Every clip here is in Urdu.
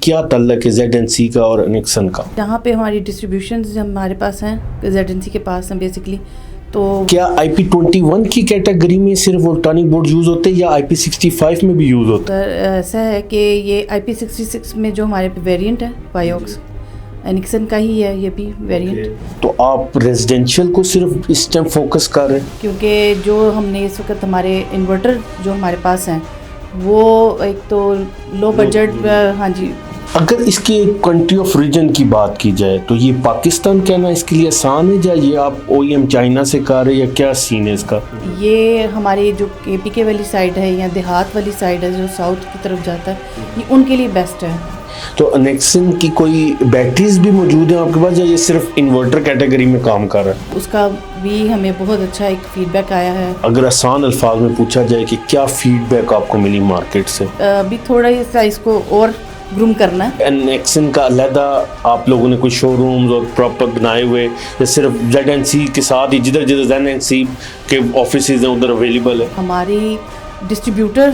کیا تعلق ہے ZNC کا اور نیکسن کا؟ جہاں پہ ہماری ڈسٹریبیوشنز ہمارے پاس ہیں ZNC کے پاس ہیں بیسکلی. تو کیا IP21 کی کیٹیگری میں صرف وولٹانک بورڈ یوز ہوتے ہیں یا IP65 میں بھی یوز ہوتے ہیں؟ ایسا ہے کہ یہ IP66 میں جو ہمارے پہ ویریئنٹ ہے وائیوکس نیکسن کا ہی ہے یہ بھی ویریئنٹ. تو آپ ریزیڈینشیل کو صرف اس ٹائم فوکس کر رہے ہیں؟ کیونکہ جو ہم نے اس وقت ہمارے انورٹر جو ہمارے پاس ہیں وہ ایک تو لو بجٹ. ہاں جی. اگر اس کی ایک کنٹری آف ریجن کی بات کی جائے تو یہ پاکستان کہنا اس کے لیے آسان ہے یا یہ آپ OEM چائنا سے کر رہے ہیں یا کیا سین ہے اس کا؟ یہ ہماری جو KPK والی سائڈ ہے یا دیہات والی سائڈ ہے جو ساؤتھ کی طرف جاتا ہے یہ ان کے لیے بیسٹ ہے. تو نیکسن کی کوئی بیٹریز بھی موجود ہیں آپ کے پاس یا یہ صرف انورٹر کیٹیگری میں کام کر رہا ہے؟ اس کا بھی ہمیں بہت اچھا ایک فیڈ بیک آیا ہے. اگر آسان الفاظ میں پوچھا جائے کہ کیا فیڈ بیک آپ کو ملی مارکیٹ سے؟ ابھی تھوڑا سا اس کو اور گروم کرنا ہے. نیکسن کا علیحدہ آپ لوگوں نے کوئی شو رومز اور پراپر بنائے ہوئے یا صرف ZNC کے ساتھ ہی جدھر جدھر ZNC کے آفیسز ہیں ادھر اویلیبل ہے؟ ہماری distributor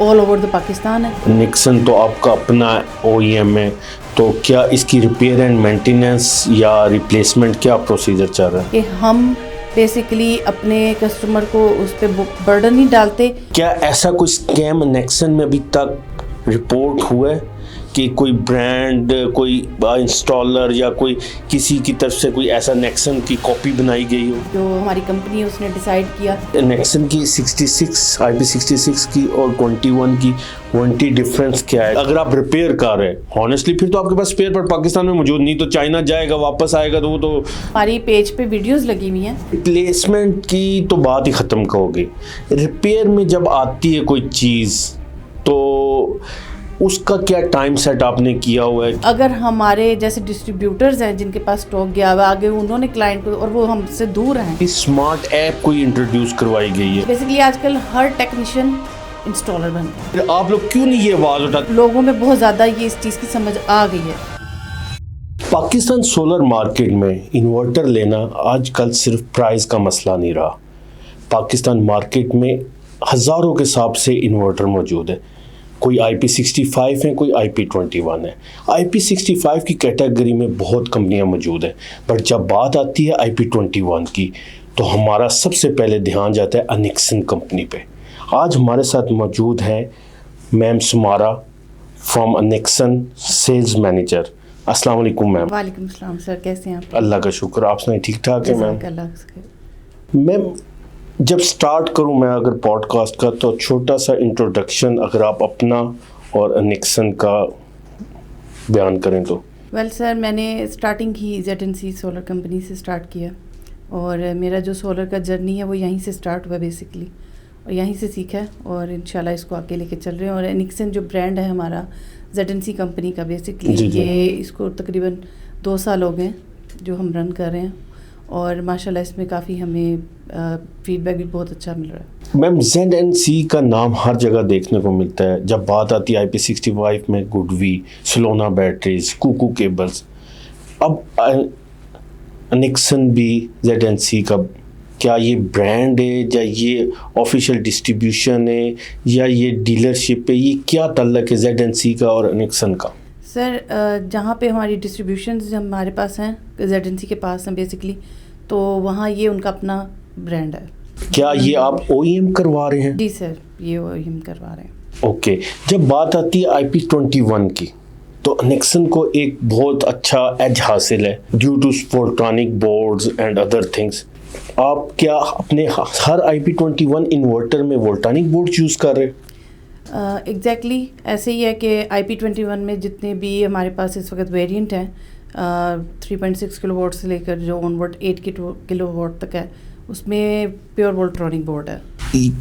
all over the Pakistan ہے. نیکسن تو آپ کا اپنا OEM ہے تو کیا اس کی ریپیئر اینڈ مینٹیننس یا ریپلیسمنٹ کیا پروسیجر چل رہا ہے؟ کہ ہم بیسیکلی اپنے کسٹمر کو اس پہ برڈن نہیں ڈالتے. کیا ایسا کوئی اسکیم نیکسن میں ابھی تک رپورٹ ہوا ہے کہ کوئی برانڈ کوئی انسٹالر یا کوئی کسی کی طرف سے کوئی ایسا نیکسن کی کاپی بنائی گئی ہو؟ جو ہماری کمپنی اس نے ڈیسائیڈ کیا. نیکسن کی 66 IP66 کی اور 21 کی وارنٹی ڈفرینس کیا ہے اگر آپ ریپیئر کر رہے ہیں؟ ہانیسٹلی پھر تو آپ کے پاس اسپیئر پر پاکستان میں موجود نہیں، تو چائنا جائے گا واپس آئے گا تو وہ تو ہماری پیج پہ ویڈیوز لگی ہوئی ہیں. ریپلیسمنٹ کی تو بات ہی ختم ہوگی. ریپیئر میں جب آتی ہے کوئی چیز تو اس کا کیا ٹائم سیٹ آپ نے کیا ہوا ہے؟ اگر ہمارے جیسے ڈسٹریبیوٹرز ہیں جن کے پاس اسٹاک گیا ہوا آگے انہوں نے کلائنٹ کو اور وہ ہم سے دور ہیں. اسمارٹ ایپ کوئی انٹروڈیوس کروائی گئی ہے. بیسیکلی آج کل ہر ٹیکنیشین انسٹالر بن گیا. آپ لوگ کیوں نہیں یہ آواز اٹھاتے؟ لوگوں میں بہت زیادہ یہ اس چیز کی سمجھ آ گئی ہے. پاکستان سولر مارکیٹ میں انورٹر لینا آج کل صرف پرائز کا مسئلہ نہیں رہا. پاکستان مارکیٹ میں ہزاروں کے حساب سے انورٹر موجود ہے. کوئی IP65 ہیں، کوئی IP21 ہے. IP65 کی کیٹیگری میں بہت کمپنیاں موجود ہیں، بٹ جب بات آتی ہے IP21 کی تو ہمارا سب سے پہلے دھیان جاتا ہے نیکسن کمپنی پہ. آج ہمارے ساتھ موجود ہیں میم سمارا فرام نیکسن سیلز مینیجر. السلام علیکم میم. وعلیکم السلام سر، کیسے ہیں آپ؟ اللہ کا شکر، آپ سنائیں ٹھیک ٹھاک ہے میم؟ میم جب سٹارٹ کروں میں اگر پوڈ کاسٹ کا تو چھوٹا سا انٹروڈکشن اگر آپ اپنا اور نیکسن کا بیان کریں تو. ویل سر، میں نے اسٹارٹنگ ہی ZNC سولر کمپنی سے اسٹارٹ کیا اور میرا جو سولر کا جرنی ہے وہ یہیں سے اسٹارٹ ہوا بیسکلی اور یہیں سے سیکھا ہے اور انشاءاللہ اس کو آگے لے کے چل رہے ہیں. اور نیکسن جو برانڈ ہے ہمارا ZNC کمپنی کا بیسکلی یہ اس کو تقریباً 2 سال ہو گئے جو ہم رن کر رہے ہیں اور ماشاءاللہ اس میں کافی ہمیں فیڈ بیک بھی بہت اچھا مل رہا ہے. میم ZNC کا نام ہر جگہ دیکھنے کو ملتا ہے. جب بات آتی ہے IP65 میں GoodWe, Saluna batteries, coco cables, اب نیکسن بھی ZNC کا کیا یہ برانڈ ہے یا یہ آفیشیل ڈسٹریبیوشن ہے یا یہ ڈیلرشپ ہے؟ یہ کیا تعلق ہے ZNC کا اور نیکسن کا؟ سر جہاں پہ ہماری ڈسٹریبیوشنز ہمارے پاس ہیں ZNC کے پاس ہیں بیسکلی تو وہاں یہ ان کا اپنا برانڈ ہے. کیا یہ آپ OEM کروا رہے ہیں؟ جی سر، یہ OEM کروا رہے ہیں. اوکے. جب بات آتی ہے IP21 کی تو نیکسن کو ایک بہت اچھا ایج حاصل ہے due to Voltronic boards and other things. آپ کیا اپنے ہر IP21 انورٹر میں وولٹانک بورڈ یوز کر رہے ہیں؟ ایگزیکٹلی ایسے ہی ہے کہ IP21 میں جتنے بھی ہمارے پاس اس وقت ویریئنٹ ہیں 3.6 کلو واٹ سے لے کر جو آن ورڈ 8 کلو واٹ تک ہے اس میں پیور وولٹرانک بورڈ ہے.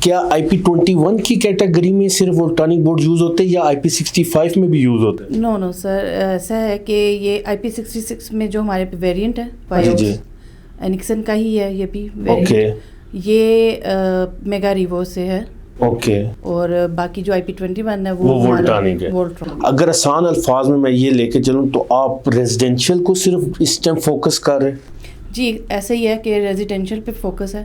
کیا IP21 کی کیٹیگری میں صرف وولٹانک بورڈ یوز ہوتے ہیں یا IP65 میں بھی یوز ہوتے ہیں؟ نو سر، ایسا ہے کہ یہ IP66 میں جو ہمارے پہ ویریئنٹ ہے نیکسن کا ہی ہے یہ بھی ویریئنٹ. یہ میگا ریوو سے ہے. اوکے. اور باقی جو IP21 ہے وہ وولٹانک ہے. اگر آسان الفاظ میں یہ لے کے چلوں تو آپ ریزیڈینشیل کو صرف اس ٹائم فوکس کر رہے ہیں؟ جی ایسا ہی ہے کہ ریزیڈینشیل پہ فوکس ہے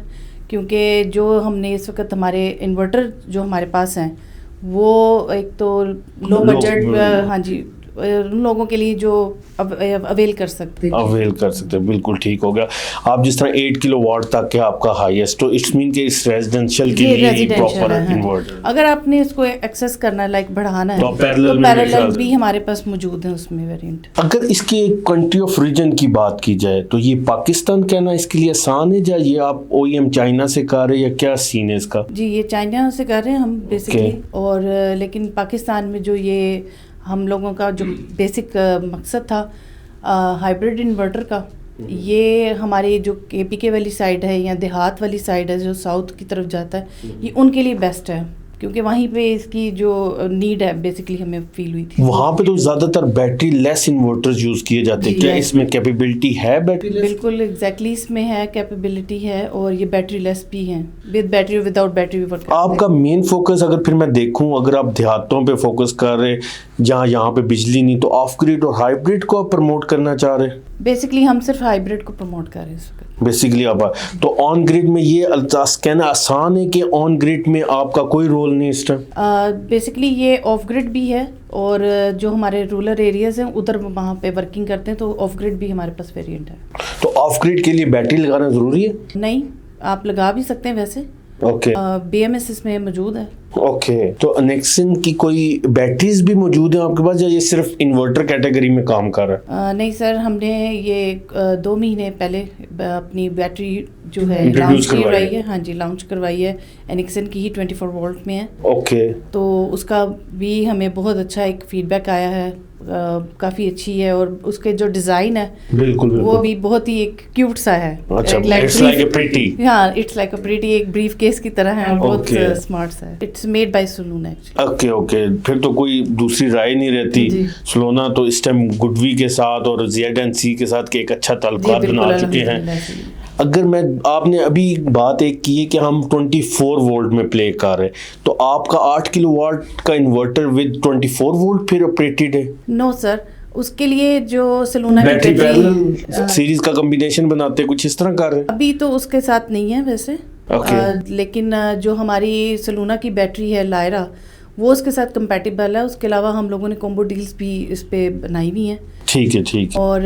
کیونکہ جو ہم نے اس وقت ہمارے انورٹر جو ہمارے پاس ہیں وہ ایک تو لو بجٹ. ہاں جی. ان لوگوں کے لیے جو اویل کر سکتے ہیں. اویل کر سکتے ہیں, بالکل ٹھیک ہو گیا. آپ جس طرح 8 کلو واٹ تک ہے آپ کا ہائیسٹ, تو اٹس مین کہ اس ریزیڈینشیل کے لیے ہی پراپر انورٹر. اگر آپ نے اس کو ایکسیس کرنا ہے, لائک بڑھانا ہے, تو پیرالل بھی ہمارے پاس موجود ہیں اس میں ویریئنٹ. اگر اس کی کنٹری آف ریجن کی بات کی جائے تو یہ پاکستان کہنا اس کے لیے آسان ہے, یا یہ آپ او ای ایم چائنا سے کر رہے ہیں, یا کیا سین ہے اس کا؟ جی یہ چائنا سے کر رہے ہیں ہم بیسکلی, اور لیکن پاکستان میں جو یہ ہم لوگوں کا جو بیسک مقصد تھا ہائبرڈ انورٹر کا, یہ ہماری جو کے پی کے والی سائڈ ہے یا دیہات والی سائڈ ہے جو ساؤتھ کی طرف جاتا ہے, یہ ان کے لیے بیسٹ ہے, کیونکہ وہیں پہ اس کی جو نیڈ ہے بیسکلی ہمیں فیل ہوئی تھی. وہاں پہ تو زیادہ تر بیٹری لیس انورٹرز یوز کیے جاتے ہیں, کیا اس میں کیپیبلٹی ہے بیٹری لیس؟ بالکل ایگزیکٹلی اس میں ہے, کیپیبلٹی ہے, اور یہ بیٹری لیس بھی ہیں, with battery with out battery. آپ کا مین فوکس اگر پھر میں دیکھوں, اگر آپ دیہاتوں پہ فوکس کر رہے جہاں یہاں پہ بجلی نہیں, تو آف گریڈ اور ہائبرڈ کو آپ پروموٹ کرنا چاہ رہے؟ بیسکلی ہم صرف ہائبرڈ کو پروموٹ کر رہے ہیں اس وقت. بیسکلی آپ تو آن گریڈ میں یہ کہنا آسان ہے کہ آن گریڈ میں آپ کا کوئی رول نہیں اس ٹائم؟ بیسکلی یہ آف گریڈ بھی ہے, اور جو ہمارے رورل ایریاز ہیں ادھر وہاں پہ ورکنگ کرتے ہیں, تو آف گریڈ بھی ہمارے پاس ویریئنٹ ہے. تو آف گریڈ کے لیے بیٹری لگانا ضروری ہے؟ نہیں, آپ لگا بھی سکتے ہیں ویسے. اوکے, بی ایم ایس اس میں موجود ہے. اوکے, تو نیکسن کی کوئی بیٹریز بھی موجود ہیں آپ کے پاس, یا یہ صرف انورٹر کیٹیگری میں کام کر رہا ہے؟ نہیں سر, ہم نے یہ 2 مہینے پہلے اپنی بیٹری جو ہے لانچ کروائی ہے. ہاں جی, لانچ کروائی ہے, نیکسن کی ہی 24 وولٹ میں ہے. اوکے, تو اس کا بھی ہمیں بہت اچھا ایک فیڈ بیک آیا ہے, کافی اچھی ہے, اور اس کے جو ڈیزائن ہے بالکل وہ بھی بہت ہی ایک کیوٹ سا ہے. اچھا, اٹس لائک اے پریٹی. ہاں, اٹس لائک اے پریٹی, ایک بریف کیس کی طرح ہے, بہت اسمارٹ سا ہے. It's made by Saluna actually. Okay okay, پھر تو کوئی دوسری رائے نہیں رہتی. سلونا تو اس ٹائم گڈوی کے ساتھ اور زیڈ این سی کے ساتھ ایک اچھا تعلقات بنا چکے ہیں. اگر میں آپ نے ابھی بات ایک کی ہے کہ ہم 24 وولٹ میں پلے کر رہے, تو آپ کا 8 کلو واٹ کا انورٹر ود 24 وولٹ پھر آپریٹڈ ہے؟ نو سر, اس کے لیے جو سلونا کی بیٹری پیرلل سیریز کا کمبینیشن بناتے ہیں, کچھ اس طرح کر رہے ہیں؟ ابھی تو اس کے ساتھ نہیں ہے ویسے, لیکن جو ہماری سلونا کی بیٹری ہے لائرا, وہ اس کے ساتھ کمپیٹیبل ہے. اس کے علاوہ ہم لوگوں نے کومبو ڈیلز بھی اس پہ بنائی ہوئی ہیں. ٹھیک ہے, ٹھیک ہے. اور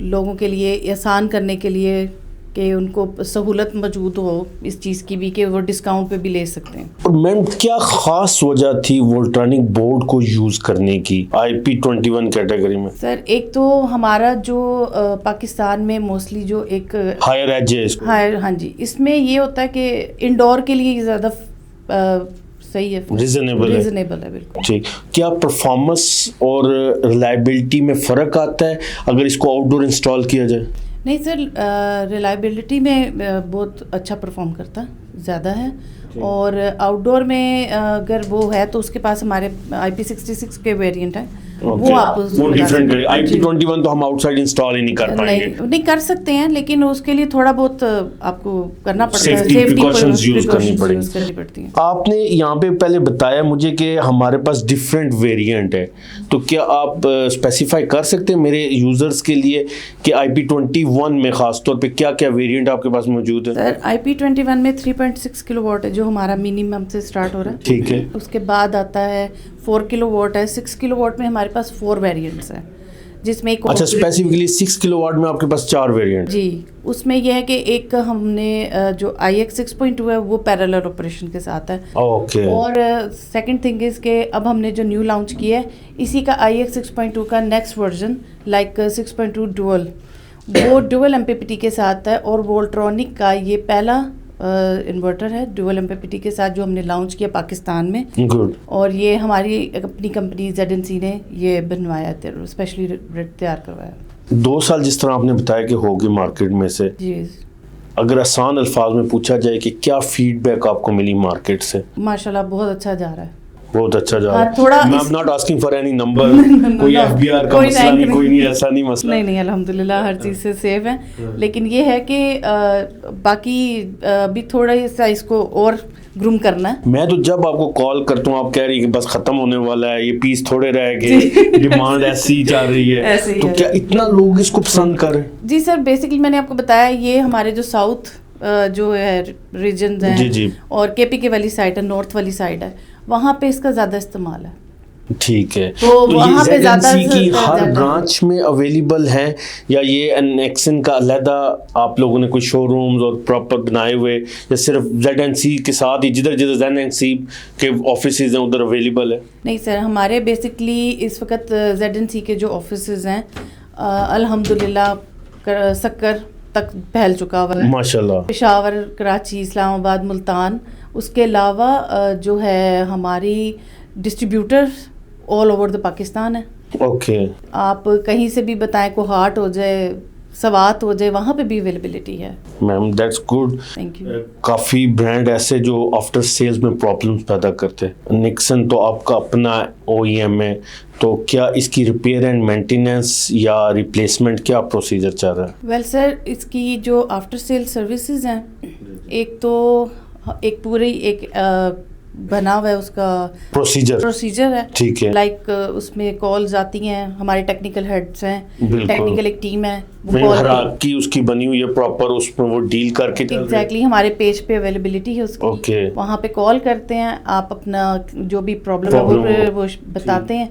لوگوں کے لیے آسان کرنے کے لیے کہ ان کو سہولت موجود ہو اس چیز کی بھی, کہ وہ ڈسکاؤنٹ پہ بھی لے سکتے ہیں. اور میم کیا خاص وجہ تھی وولٹرانک بورڈ کو یوز کرنے کی IP21 کیٹیگری میں؟ سر ایک تو ہمارا جو پاکستان میں موسٹلی جو ایک ہائر ایج ہے, ہائر, ہاں جی, اس میں یہ ہوتا ہے کہ انڈور کے لیے زیادہ صحیح ہے, ریزنیبل ہے بالکل. ٹھیک, کیا پرفارمنس اور ریلائبلٹی میں فرق آتا ہے اگر اس کو آؤٹ ڈور انسٹال کیا جائے؟ نہیں سر, ریلائبلٹی میں بہت اچھا پرفارم کرتا زیادہ ہے, اور آؤٹ ڈور میں اگر وہ ہے تو اس کے پاس ہمارے IP66 کے ویریئنٹ ہیں, وہ آپ ڈیفرنٹ ہے. IP21 تو ہم آؤٹ سائڈ انسٹال ہی نہیں کر پائیں گے. نہیں کر سکتے ہیں, لیکن اس کے لیے تھوڑا بہت آپ کو کرنا پڑتا ہے, سیفٹی پریکاشنز یوز کرنی پڑتی ہیں. آپ نے یہاں پہ پہلے بتایا مجھے کہ ہمارے پاس ڈفرینٹ ویریئنٹ ہے, تو کیا آپ اسپیسیفائی کر سکتے ہیں میرے یوزرز کے لیے کہ IP21 میں خاص طور پہ کیا کیا ویریئنٹ آپ کے پاس موجود ہے؟ سر IP21 میں 3.6 کلو واٹ ہے جو ہمارا منیمم سے اسٹارٹ ہو رہا ہے. ٹھیک ہے. اس کے بعد آتا ہے 4 کلو واٹ ہے. 6 کلو واٹ میں ہمارے پاس 4 ویریئنٹس ہیں, جس میں اچھا اسپیسیفکلی 6 کلو واٹ میں آپ کے پاس 4 ویریئنٹ. جی, اس میں یہ ہے کہ ایک ہم نے جو IX 6.2 ہے وہ پیرالل آپریشن کے ساتھ ہے. اوکے. اور سیکنڈ تھنگ از کہ اب ہم نے جو نیو لانچ کیا ہے اسی کا IX 6.2 کا نیکسٹ ورژن لائک 6.2 ڈوئل, وہ ڈوئل MPPT کے ساتھ ہے, اور وولٹرانک کا یہ پہلا انورٹر ہے ڈوئل MPPT کے ساتھ جو ہم نے لانچ کیا پاکستان میں. گڈ. اور یہ ہماری اپنی کمپنی ZNC نے یہ بنوایا تھا, اسپیشلی تیار کروایا. 2 سال جس طرح آپ نے بتایا کہ ہوگی مارکیٹ میں سے, جی, اگر آسان الفاظ میں پوچھا جائے کہ کیا فیڈ بیک آپ کو ملی مارکیٹ سے؟ ماشاءاللہ بہت اچھا جا رہا ہے. بہت اچھا جا رہا ہے. تھوڑا میں am not asking for any number, کوئی FBR کا مسئلہ نہیں, کوئی نہیں, ایسا نہیں مسئلہ. نہیں الحمدللہ ہر چیز سے سیف ہے, لیکن یہ ہے کہ باقی بھی تھوڑا سا اس کو اور گروم کرنا ہے. میں تو جب آپ کو کال کرتا ہوں آپ کہہ رہی ہیں کہ بس ختم ہونے والا ہے, یہ پیس تھوڑے رہ گئے, ڈیمانڈ ایسی چل رہی ہے, تو کیا اتنا لوگ اس کو پسند کر رہے ہیں؟ جی سر, بیسکلی میں نے آپ کو بتایا یہ ہمارے جو ساؤتھ جو ہے ریجنز ہیں, اور KPK والی سائڈ ہے, نارتھ والی سائڈ ہے, وہاں پہ اس کا زیادہ استعمال ہے. ٹھیک ہے. تو وہاں پہ زیادہ ZNC کی ہر برانچ میں اویلیبل ہے یا یہ نیکسن کا علیحدہ آپ لوگوں نے کوئی شو رومز اور پراپر بنائے ہوئے یا صرف ZNC کے ساتھ ہی جدھر جدھر ZNC کے آفیسز ہیں ادھر اویلیبل ہے؟ نہیں سر، ہمارے بیسکلی اس وقت ZNC کے جو آفیسز ہیں الحمدللہ سکر تک پھیل چکا ہوا ہے ماشاءاللہ. پشاور، کراچی، اسلام آباد، ملتان. اس کے علاوہ جو ہے ہماری distributor all over the Pakistan ہے. اوکے. آپ کہیں سے بھی بتائیں، کو ہارٹ ہو جائے، سوات ہو جائے، وہاں پہ بھی اویلیبلٹی ہے. Ma'am that's good. Thank you. کافی برانڈ ایسے جو آفٹر سیلز میں پرابلمس پیدا کرتے ہیں. نیکسن تو آپ کا اپنا OEM ہے، تو کیا اس کی ریپیئر اینڈ مینٹیننس یا ریپلیسمنٹ کیا پروسیجر چل رہا ہے؟ ویل سر، اس کی جو آفٹر سیل سروسز ہیں، ایک تو ایک پوری ایک بنا ہوا ہے اس کا پروسیجر ہے. ٹھیک ہے. لائک اس میں کالز آتی ہیں، ہمارے ٹیکنیکل ہیڈس ہیں، ٹیکنیکل ایک ٹیم ہے، کی اس کی بنی ہوئی ہے پراپر، اس میں وہ ڈیل کر کے ایگزیکٹلی ہمارے پیج پہ اویلیبلٹی ہے اس کی. وہاں پہ کال کرتے ہیں، آپ اپنا جو بھی پرابلم ہے وہ بتاتے ہیں،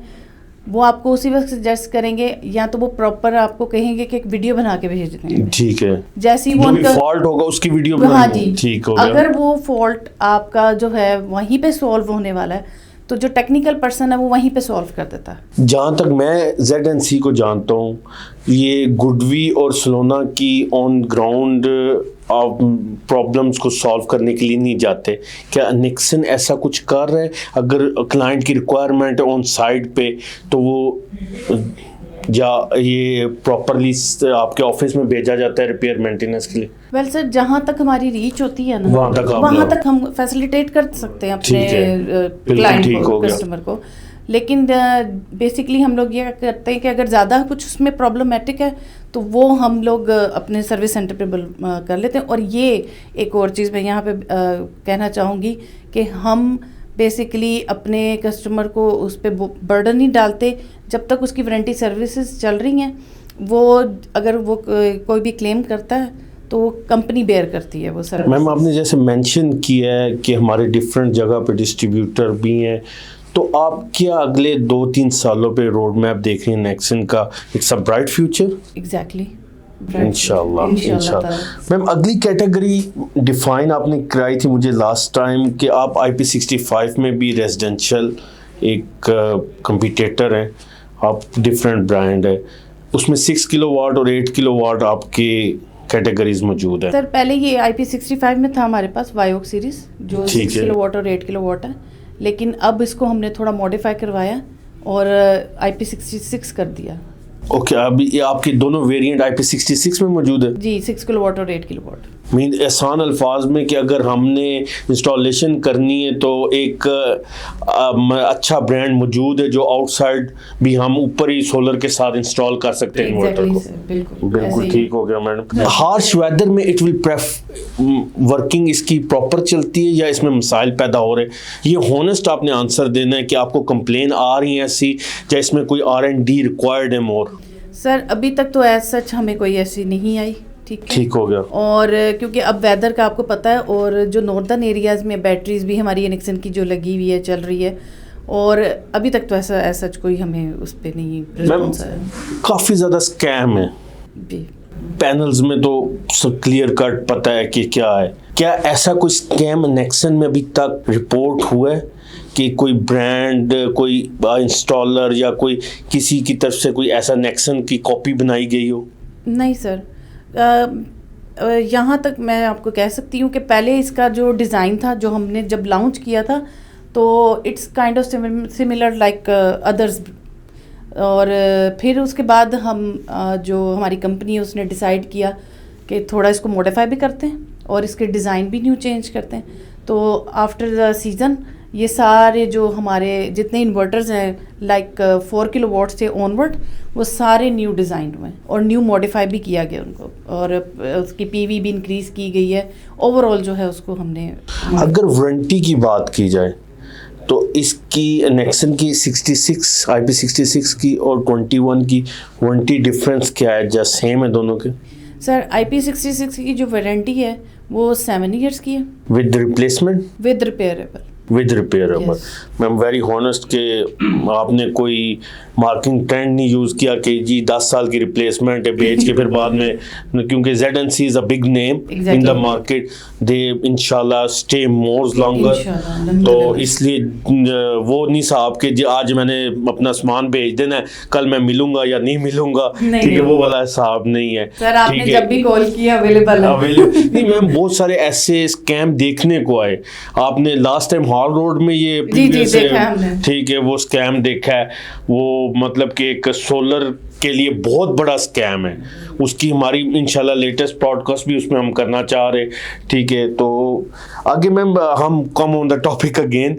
وہ آپ کو اسی وقت سجیسٹ کریں گے، یا تو وہ پراپر آپ کو کہیں گے کہ ایک ویڈیو بنا کے بھیج دیں. ٹھیک ہے. جیسی وہ فالٹ ہوگا اس کی ویڈیو. ہاں جی. ٹھیک ہوگا. اگر وہ فالٹ آپ کا جو ہے وہیں پہ سولو ہونے والا ہے تو جو ٹیکنیکل پرسن ہے وہ وہیں پہ سولو کر دیتا ہے. جہاں تک میں ZNC کو جانتا ہوں، یہ گڈوی اور سلونا کی آن گراؤنڈ پرابلمس کو سالو کرنے کے لیے نہیں جاتے. کیا نیکسن ایسا کچھ کر رہا ہے؟ اگر کلائنٹ کی ریکوائرمنٹ ہے آن سائٹ پہ تو وہ یا یہ پراپرلی آپ کے آفس میں بھیجا جاتا ہے ریپیئر مینٹیننس کے لیے؟ ویل سر، جہاں تک ہماری ریچ ہوتی ہے نا وہاں تک ہم فیسیلیٹیٹ کر سکتے ہیں اپنے کلائنٹ کو، کسٹمر کو. لیکن بیسکلی ہم لوگ یہ کرتے ہیں کہ اگر زیادہ کچھ اس میں پرابلمیٹک ہے تو وہ ہم لوگ اپنے سروس سینٹر پہ کر لیتے ہیں. اور یہ ایک اور چیز میں یہاں پہ کہنا چاہوں گی کہ ہم بیسکلی اپنے کسٹمر کو اس پہ برڈن نہیں ڈالتے جب تک اس کی وارنٹی سروسز چل رہی ہیں. وہ اگر وہ کوئی بھی کلیم کرتا ہے تو وہ کمپنی بیئر کرتی ہے وہ سروس. میم آپ نے جیسے مینشن کیا ہے کہ ہمارے ڈفرینٹ جگہ پہ ڈسٹریبیوٹر بھی ہیں، تو آپ کیا اگلے 2-3 سالوں پہ روڈ میپ دیکھ رہے ہیں نیکسن کا؟ It's a bright future. Exactly. انشاءاللہ. میم اگلی کیٹیگری ڈیفائن آپ نے کرائی تھی مجھے لاسٹ ٹائم کہ آپ IP65 میں بھی ریزیڈینشیل ایک کمپیٹیٹر ہیں، آپ ڈفرینٹ برانڈ ہے، اس میں 6 کلو واٹ اور 8 کلو واٹ آپ کے کیٹیگریز موجود ہیں. سر پہلے یہ IP65 میں تھا ہمارے پاس وائیوک سیریز جو 6 کلو واٹ اور 8 کلو واٹ ہے، لیکن اب اس کو ہم نے تھوڑا ماڈیفائی کروایا اور IP66 کر دیا. اوکے. ابھی آپ کے دونوں ویریئنٹ IP66 میں موجود ہے؟ جی، 6 کلو واٹ اور 8 کلو واٹ. مین آسان الفاظ میں کہ اگر ہم نے انسٹالیشن کرنی ہے تو ایک اچھا برانڈ موجود ہے جو آؤٹ سائڈ بھی ہم اوپر ہی سولر کے ساتھ انسٹال کر سکتے ہیں انورٹر کو. بالکل ٹھیک ہو گیا میڈم. ہارش ویدر میں اٹ ول ورکنگ اس کی پراپر چلتی ہے یا اس میں مسائل پیدا ہو رہے ہیں؟ یہ ہونسٹ آپ نے آنسر دینا ہے کہ آپ کو کمپلین آ رہی ہیں ایسی یا اس میں کوئی R&D ریکوائرڈ ہے مور؟ سر ابھی تک تو ایز سچ ہمیں کوئی ایسی نہیں آئی. ٹھیک ہو گیا. اور کیونکہ اب ویدر کا آپ کو پتہ ہے، اور جو ناردرن ایریاز میں بیٹریز بھی ہماری نیکسن کی جو لگی ہوئی ہے چل رہی ہے، اور ابھی تک تو ایسا سچ کوئی ہمیں اس پہ نہیں رسپانس ہے. کافی زیادہ اسکیم ہے جی. پینلز میں تو کلیئر کٹ پتہ ہے کہ کیا ہے. کیا ایسا کوئی اسکیم نیکسن میں ابھی تک رپورٹ ہوا ہے کہ کوئی برانڈ، کوئی انسٹالر یا کوئی کسی کی طرف سے کوئی ایسا نیکسن کی کاپی بنائی گئی ہو؟ نہیں سر. یہاں تک میں آپ کو کہہ سکتی ہوں کہ پہلے اس کا جو ڈیزائن تھا جو ہم نے جب لانچ کیا تھا تو it's kind of similar like others, اور پھر اس کے بعد ہم جو ہماری کمپنی ہے اس نے ڈیسائیڈ کیا کہ تھوڑا اس کو موڈیفائی بھی کرتے ہیں اور اس کے ڈیزائن بھی نیو چینج کرتے ہیں. تو آفٹر دا سیزن یہ سارے جو ہمارے جتنے انورٹرز ہیں لائک 4 کلو واٹ سے آن ورڈ وہ سارے نیو ڈیزائن ہوئے ہیں اور نیو ماڈیفائی بھی کیا گیا ان کو، اور اس کی PV بھی انکریز کی گئی ہے. اوور آل جو ہے اس کو ہم نے. اگر وارنٹی کی بات کی جائے تو اس کی نیکسن کی 66 IP66 کی اور 21 کی وارنٹی ڈفرینس کیا ہے؟ جیا سیم ہے دونوں کے؟ سر IP66 کی جو وارنٹی ہے وہ 7 ایئرس کی ہے with replacement with repairable. With repairable. Ma'am very honest کہ آپ نے کوئی مارکیٹنگ ٹرینڈ نہیں یوز کیا کہ جی 10 سال کی ریپلیسمنٹ ہے بیچ کے پھر بعد میں, کیونکہ ZNC is a big name in the market, they انشاءاللہ اسٹے مور لانگر. تو اس لیے وہ نہیں صاحب کہ جی آج میں نے اپنا سامان بھیج دینا ہے, کل میں ملوں گا یا نہیں ملوں گا, ٹھیک ہے, وہ والا حساب نہیں ہے. سر آپ نے جب بھی کال کیا اویلیبل نہیں میم, بہت سارے ایسے اسکیم دیکھنے کو آئے. آپ نے لاسٹ ٹائم ہال روڈ میں یہ ٹھیک ہے وہ اسکیم دیکھا ہے, وہ مطلب کہ ایک سولر کے لیے بہت بڑا اسکیم ہے. اس کی ہماری انشاءاللہ لیٹسٹ پوڈ کاسٹ بھی اس میں ہم کرنا چاہ رہے, ٹھیک ہے. تو آگے میم ہم کم آن دا ٹاپک اگین,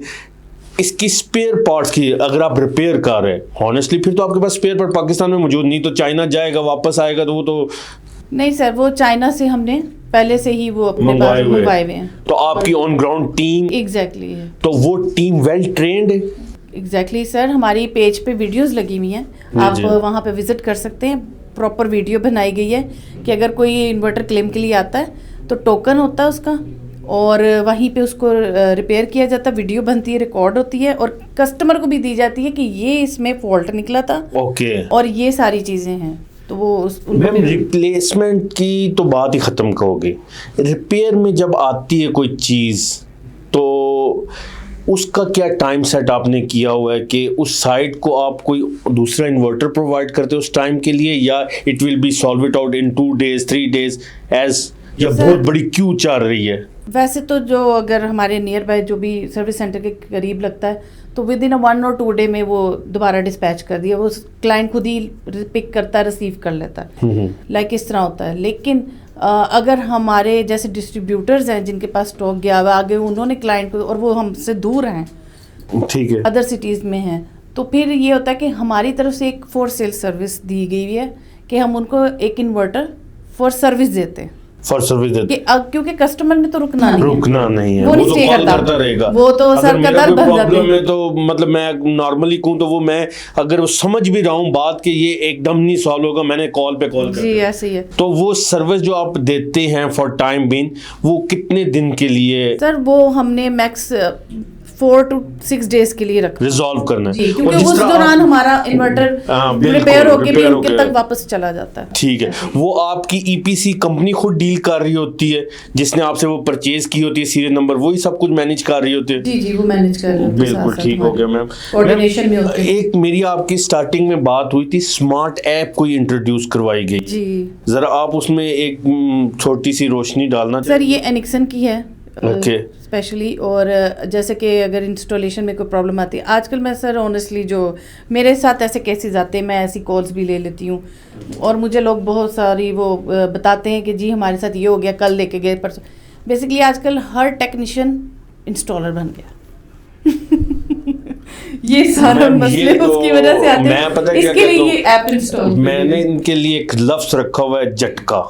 اس کی اسپیئر پارٹس کی اگر آپ ریپیئر کر رہے ہیں ہانیسٹلی پھر تو آپ کے پاس اسپیئر پارٹ پاکستان میں موجود نہیں, تو چائنا جائے گا واپس آئے گا تو وہ تو نہیں سر, وہ چائنا سے ہم نے پہلے سے ہی وہ اپنے پاس منگوائے ہوئے ہیں. تو آپ کی آن گراؤنڈ ٹیم ایگزیکٹلی ہے, تو وہ ٹیم ویل ٹرینڈ ہے. ایگزیکٹلی سر, ہماری پیج پہ ویڈیوز لگی ہوئی ہیں, آپ وہاں پہ وزٹ کر سکتے ہیں. پراپر ویڈیو بنائی گئی ہے کہ اگر کوئی انورٹر کلیم کے لیے آتا ہے تو ٹوکن ہوتا ہے اس کا, اور وہیں پہ اس کو ریپیئر کیا جاتا ہے, ویڈیو بنتی ہے, ریکارڈ ہوتی ہے, اور کسٹمر کو بھی دی جاتی ہے کہ یہ اس میں فالٹ نکلا تھا اور یہ ساری چیزیں ہیں. تو وہ ریپلیسمنٹ کی تو بات ہی ختم ہوگی. ریپیئر میں جب آتی ہے کوئی چیز تو اس کا کیا ٹائم سیٹ آپ نے کیا ہوا ہے کہ اس سائٹ کو آپ کوئی دوسرا انورٹر پرووائڈ کرتے اس ٹائم کے لیے, یا it will be solve it out in 2 days 3 days ایز, یا بہت بڑی کیو چل رہی ہے؟ ویسے تو جو اگر ہمارے نیئر بائی جو بھی سروس سینٹر کے قریب لگتا ہے تو ود ان 1 or 2 day میں وہ دوبارہ ڈسپیچ کر دیا, وہ کلائنٹ خود ہی پک کرتا ہے, ریسیو کر لیتا ہے, لائک اس طرح ہوتا ہے. لیکن اگر ہمارے جیسے ڈسٹریبیوٹرز ہیں جن کے پاس اسٹاک گیا ہوا آگے, انہوں نے کلائنٹ کو, اور وہ ہم سے دور ہیں, ٹھیک ہے, ادر سٹیز میں ہیں, تو پھر یہ ہوتا ہے کہ ہماری طرف سے ایک فور سیل سروس دی گئی ہے کہ ہم ان کو ایک انورٹر فور سروس دیتے ہیں, فار سروس دیتے, کیونکہ کسٹمر نے تو رکنا نہیں ہے, وہ تو کال کرتا رہے گا, وہ تو سر کا در بن جاتا ہے. تو مطلب میں نارملی کہوں تو وہ میں اگر وہ سمجھ بھی رہا ہوں بات کہ یہ ایک دم نہیں سالو ہوگا, میں نے کال پہ کال کر, جی ایسے ہی ہے. تو وہ سروس جو آپ دیتے ہیں فار ٹائم بین وہ کتنے دن کے لیے؟ سر وہ ہم نے میکس 4 to 6 days کے لیے رکھا, ریزالو کرنا ہے, کیونکہ اس دوران ہمارا انورٹر ریپیئر ہو کے بھی ان کے تک واپس چلا جاتا ہے. ٹھیک ہے, وہ آپ کی EPC کمپنی خود ڈیل کر رہی ہوتی ہے جس نے آپ سے وہ پرچیز کی ہوتی ہے سیریل نمبر, وہی سب کچھ مینیج کر رہی ہوتی ہے؟ جی وہ مینیج کر رہے ہیں. بالکل ٹھیک ہو گیا میم. کوآرڈینیشن میں ہوتی ہے. ایک میری آپ کی اسٹارٹنگ میں بات ہوئی تھی, اسمارٹ ایپ کوئی انٹروڈیوس کروائی گئی, جی ذرا آپ اس میں ایک چھوٹی سی روشنی ڈالنا. سر یہ اینکسن کی ہے اسپیشلی, اور جیسے کہ اگر انسٹالیشن میں کوئی پرابلم آتی ہے آج کل, میں سر آنیسٹلی جو میرے ساتھ ایسے کیسز آتے ہیں, میں ایسی کالز بھی لے لیتی ہوں, اور مجھے لوگ بہت ساری وہ بتاتے ہیں کہ جی ہمارے ساتھ یہ ہو گیا, کل لے کے گئے پرسوں. بیسکلی آج کل ہر ٹیکنیشین انسٹالر بن گیا. یہ سارا مسئلے اس کی وجہ سے آتے ہیں. اس کے لیے یہ ایپ انسٹال, میں نے ان کے لیے ایک لفظ رکھا ہوا ہے, جھٹکا.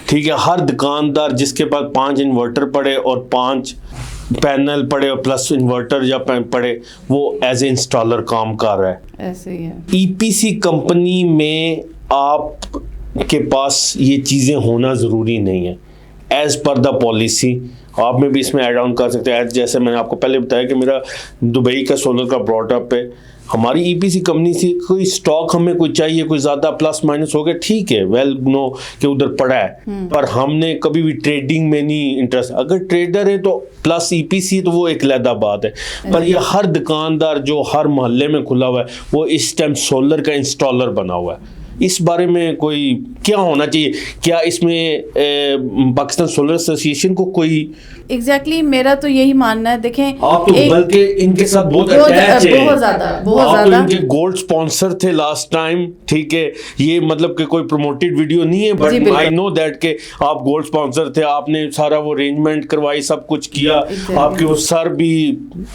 ٹھیک ہے, ہر دکاندار جس کے پاس 5 انورٹر پڑے اور 5 پینل پڑے اور پلس انورٹر یا پڑے, وہ ایز اے انسٹالر کام کر رہا ہے. ایسے ہی ہے. EPC کمپنی میں آپ کے پاس یہ چیزیں ہونا ضروری نہیں ہے ایز پر دا پالیسی. آپ میں بھی اس میں ایڈ آن کر سکتے ہیں, جیسے میں نے آپ کو پہلے بتایا کہ میرا دبئی کا سولر کا براٹ اپ ہے, ہماری EPC کمپنی سے کوئی اسٹاک ہمیں کوئی چاہیے, کوئی زیادہ پلس مائنس ہو گیا, ٹھیک ہے, ویل نو کہ ادھر پڑا ہے, پر ہم نے کبھی بھی ٹریڈنگ میں نہیں انٹرسٹ. اگر ٹریڈر ہے تو پلس EPC تو وہ ایک علیحدہ بات ہے, پر یہ ہر دکاندار جو ہر محلے میں کھلا ہوا ہے وہ اس ٹائم سولر کا انسٹالر بنا ہوا ہے. اس بارے میں کوئی کیا ہونا چاہیے؟ کیا اس میں پاکستان سولر ایسوسیشن کو کوئی ایگزیکٹلی میرا تو یہی ماننا ہے. دیکھیں آپ تو بلکہ ان کے ساتھ بہت اٹیچ ہیں, بہت زیادہ آپ تو ان کے گولڈ سپانسر تھے لاسٹ ٹائم, ٹھیک ہے, یہ مطلب کہ کوئی پروموٹڈ ویڈیو نہیں ہے, بٹ آئی نو دیٹ کہ آپ گولڈ سپانسر تھے, آپ نے سارا وہ ارینجمنٹ کروائی, سب کچھ کیا, آپ کے وہ سر بھی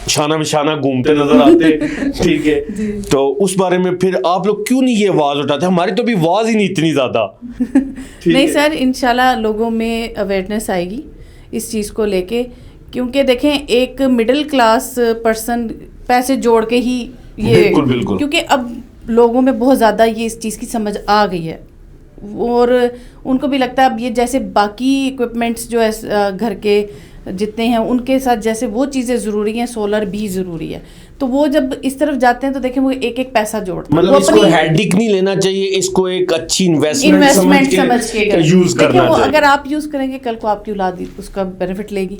شانہ بشانہ گھومتے نظر آتے, ٹھیک ہے. تو اس بارے میں پھر آپ لوگ کیوں نہیں یہ آواز اٹھاتے؟ ہماری تو بھی آواز ہی نہیں اتنی زیادہ. نہیں سر, انشاءاللہ لوگوں میں اویئرنیس آئے گی اس چیز کو لے کے, کیونکہ دیکھیں ایک مڈل کلاس پرسن پیسے جوڑ کے ہی یہ, کیونکہ اب لوگوں میں بہت زیادہ یہ اس چیز کی سمجھ آ گئی ہے, اور ان کو بھی لگتا ہے اب یہ جیسے باقی اکوپمنٹس جو ہے گھر کے جتنے ہیں ان کے ساتھ جیسے وہ چیزیں ضروری ہیں سولر بھی ضروری ہے. تو وہ جب اس طرف جاتے ہیں تو دیکھیں وہ ایک ایک پیسہ جوڑتے ہیں. مطلب اس کو ہیڈک نہیں لینا چاہیے, اس کو ایک اچھی انویسٹمنٹ سمجھ کے یوز کرنا چاہیے. اگر آپ یوز کریں گے کل کو آپ کی اولاد اس کا بینیفٹ لے گی.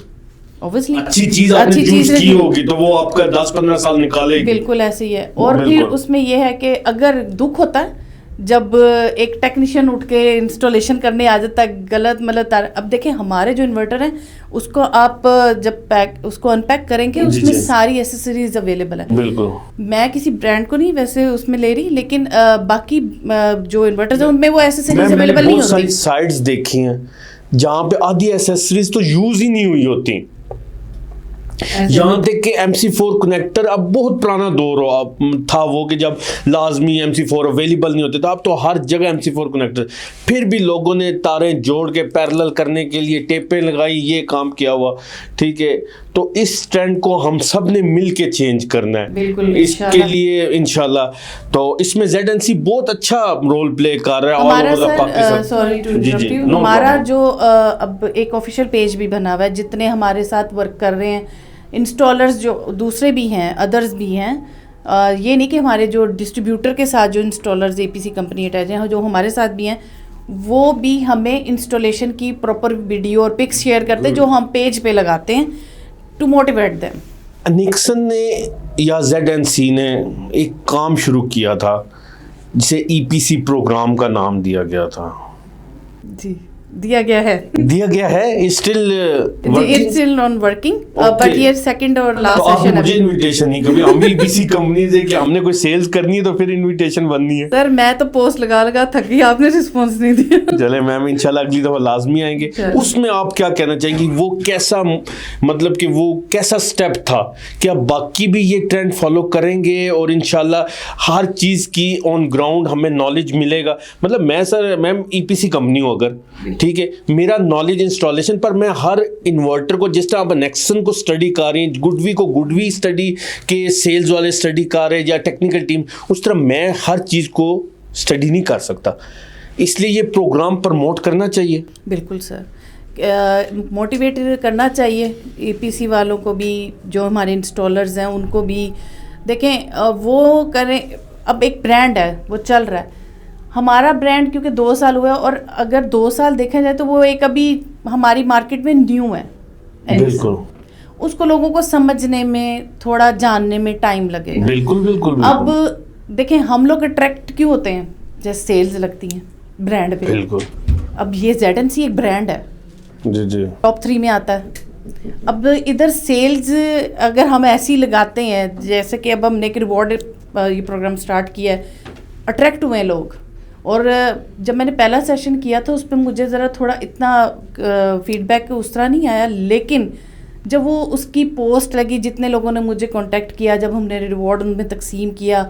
اچھی چیز آپ نے یوز کی ہوگی تو وہ آپ کا 10-15 سال نکالے گی. بالکل ایسے ہی ہے. اور پھر اس میں یہ ہے کہ اگر دکھ ہوتا ہے جب ایک ٹیکنیشین اٹھ کے انسٹالیشن کرنے آ جاتا ہے غلط مطلب اب دیکھیں ہمارے جو انورٹر ہیں اس کو آپ جب اس کو ان پیک کریں گے اس میں ساری ایسیسریز اویلیبل ہیں. بالکل میں کسی برانڈ کو نہیں ویسے اس میں لے رہی, لیکن باقی جو انورٹرز ہیں ان میں وہ ایسیسریز اویلیبل نہیں ہوتی. بہت ساری سائٹس دیکھی ہیں جہاں پہ آدھی ایسیسریز تو یوز ہی نہیں ہوئی ہوتی. یہاں تک کہ MC4 کنیکٹر اب بہت پرانا دور تھا وہ کہ جب لازمی MC4 اویلیبل نہیں ہوتے تھے. اب تو ہر جگہ MC4 کنیکٹر. پھر بھی لوگوں نے تاریں جوڑ کے پیرلل کرنے کے لیے ٹیپیں لگائی, یہ کام کیا ہوا. ٹھیک ہے, تو اس ٹرینڈ کو ہم سب نے مل کے چینج کرنا ہے اس کے لیے انشاءاللہ. تو اس میں ZNC بہت اچھا رول پلے کر رہا ہے. ہمارا جو اب ایک آفیشیل پیج بھی بنا ہوا ہے, جتنے ہمارے ساتھ ورک کر رہے ہیں انسٹالرز جو دوسرے بھی ہیں ادرز بھی ہیں, یہ نہیں کہ ہمارے جو ڈسٹریبیوٹر کے ساتھ جو انسٹالرز APC کمپنی اٹیچ ہیں جو ہمارے ساتھ بھی ہیں وہ بھی ہمیں انسٹالیشن کی پراپر ویڈیو اور پکس شیئر کرتے ہیں جو ہم پیج پہ لگاتے ہیں ٹو موٹیویٹ دیم. نیکسن نے یا ZNC نے ایک کام شروع کیا تھا جسے EPC پروگرام کا نام دیا گیا تھا. جی دیا گیا ہے اسٹل آن ورکنگ, بٹ یہ سیکنڈ اور لاسٹ سیشن ہے. مجھے انویٹیشن نہیں کبھی, ہم EPC کمپنیز ہے کہ ہم نے کوئی سیلز کرنی ہے تو پھر انویٹیشن بننی ہے. سر میں تو پوسٹ لگا تھکی, آپ نے رسپانس نہیں دیا. چلے میم انشاءاللہ اگلی دفعہ لازمی آئیں گے. اس میں آپ کیا کہنا چاہیں گی, وہ کیسا مطلب کہ وہ کیسا اسٹیپ تھا, کیا باقی بھی یہ ٹرینڈ فالو کریں گے اور انشاءاللہ ہر چیز کی آن گراؤنڈ ہمیں نالج ملے گا. مطلب میں سر میم EPC کمپنی ہوں اگر, ٹھیک ہے, میرا نالج انسٹالیشن پر میں ہر انورٹر کو جس طرح آپ نیکسن کو اسٹڈی کر رہی ہیں, گڈ وی کو گڈ وی اسٹڈی کے سیلز والے اسٹڈی کر رہے ہیں یا ٹیکنیکل ٹیم, اس طرح میں ہر چیز کو اسٹڈی نہیں کر سکتا. اس لیے یہ پروگرام پروموٹ کرنا چاہیے. بالکل سر, موٹیویٹ کرنا چاہیے EPC والوں کو بھی, جو ہمارے انسٹالرز ہیں ان کو بھی. دیکھیں وہ کریں, اب ایک برانڈ ہے وہ چل رہا ہے, ہمارا برانڈ کیونکہ 2 سال ہوا ہے اور اگر 2 سال دیکھا جائے تو وہ ایک ابھی ہماری مارکیٹ میں نیو ہے. بالکل اس کو لوگوں کو سمجھنے میں تھوڑا جاننے میں ٹائم لگے گا. بالکل. اب دیکھیں ہم لوگ اٹریکٹ کیوں ہوتے ہیں, جیسے سیلز لگتی ہیں برانڈ پہ. بالکل. اب یہ ZNC ایک برانڈ ہے, جی ٹاپ 3 میں آتا ہے. اب ادھر سیلز اگر ہم ایسی لگاتے ہیں جیسے کہ اب ہم نے ایک ریوارڈ یہ پروگرام سٹارٹ کیا ہے, اٹریکٹ ہوئے لوگ. اور جب میں نے پہلا سیشن کیا تھا اس پہ مجھے ذرا تھوڑا اتنا فیڈ بیک اس طرح نہیں آیا, لیکن جب وہ اس کی پوسٹ لگی, جتنے لوگوں نے مجھے کانٹیکٹ کیا, جب ہم نے ریوارڈ ان میں تقسیم کیا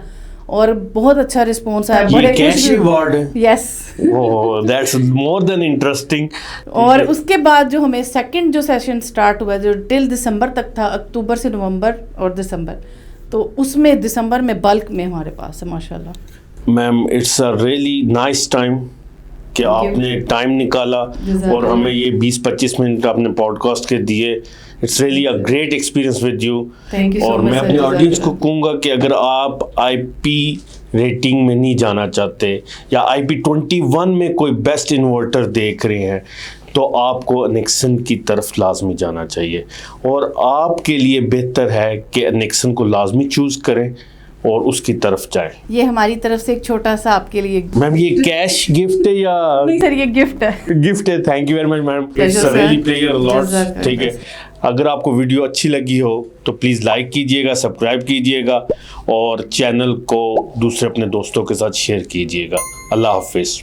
اور بہت اچھا رسپانس آیا. بڑے کیش ریوارڈ ہے. یس, اوہ دیٹس مور دین انٹرسٹنگ. اور اس کے بعد جو ہمیں سیکنڈ جو سیشن سٹارٹ ہوا جو ٹل دسمبر تک تھا, اکتوبر سے نومبر اور دسمبر, تو اس میں دسمبر میں بلک میں ہمارے پاس ہے ماشاءاللہ. Ma'am it's a really nice time کہ آپ نے ٹائم نکالا اور ہمیں یہ 20-25 منٹ آپ نے پوڈ کاسٹ کے دیے. It's really a great experience with you. اور میں اپنی آڈینس کو کہوں گا کہ اگر آپ IP ریٹنگ میں نہیں جانا چاہتے یا IP21 میں کوئی بیسٹ انورٹر دیکھ رہے ہیں تو آپ کو نیکسن کی طرف لازمی جانا چاہیے, اور آپ کے لیے بہتر ہے کہ نیکسن کو لازمی چوز کریں اور اس کی طرف جائیں. یہ ہماری طرف سے ایک چھوٹا سا آپ کے لیے. میم یہ کیش گفٹ ہے یا سر یہ گفٹ ہے؟ گفٹ ہے. Thank you very much ma'am, it's really pleasure lots. ٹھیک ہے, اگر آپ کو ویڈیو اچھی لگی ہو تو پلیز لائک کیجیے گا, سبسکرائب کیجیے گا اور چینل کو دوسرے اپنے دوستوں کے ساتھ شیئر کیجیے گا. اللہ حافظ.